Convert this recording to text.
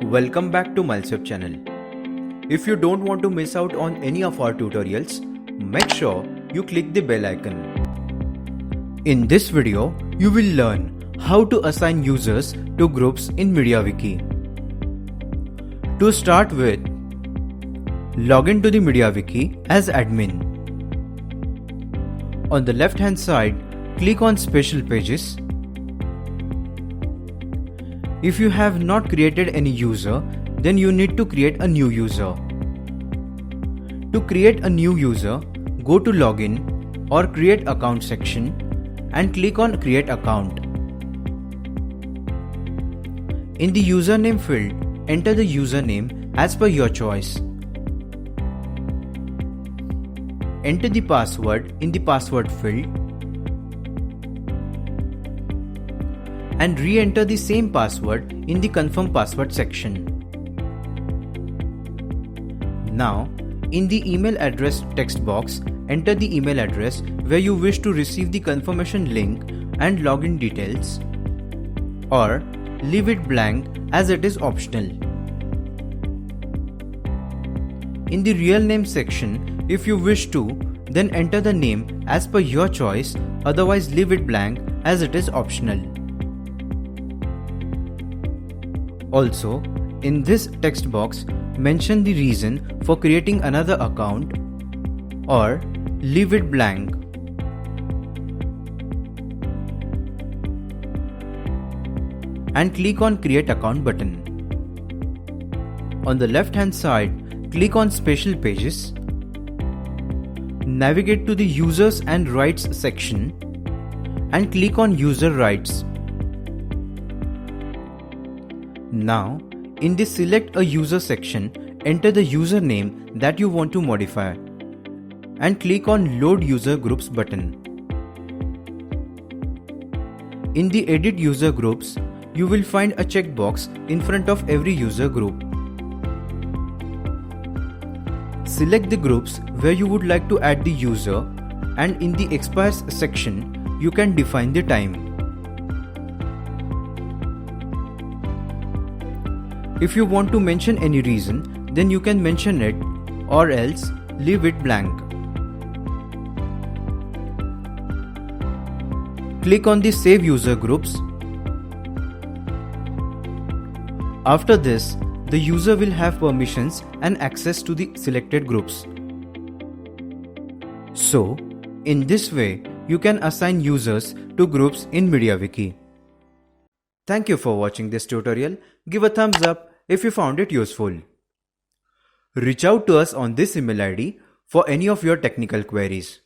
Welcome back to Milesweb channel. If you don't want to miss out on any of our tutorials, make sure you click the bell icon. In this video, you will learn how to assign users to groups in MediaWiki. To start with, log in to the MediaWiki as admin. On the left hand side, click on Special Pages. If you have not created any user, then you need to create a new user. To create a new user, go to Login or Create Account section and click on Create Account. In the username field, enter the username as per your choice. Enter the password in the password field and re-enter the same password in the confirm password section. Now, in the email address text box, enter the email address where you wish to receive the confirmation link and login details, or leave it blank as it is optional. In the real name section, if you wish to, then enter the name as per your choice, otherwise leave it blank as it is optional. Also, in this text box, mention the reason for creating another account or leave it blank. And click on Create Account button. On the left hand side, click on Special Pages. Navigate to the Users and Rights section and click on User Rights. Now, in the Select a User section, enter the username that you want to modify and click on Load User Groups button. In the Edit User Groups, you will find a checkbox in front of every user group. Select the groups where you would like to add the user, and in the Expires section, you can define the time. If you want to mention any reason, then you can mention it, or else leave it blank. Click on the Save User Groups. After this, the user will have permissions and access to the selected groups. So, in this way, you can assign users to groups in MediaWiki. Thank you for watching this tutorial. Give a thumbs up if you found it useful. Reach out to us on this email ID for any of your technical queries.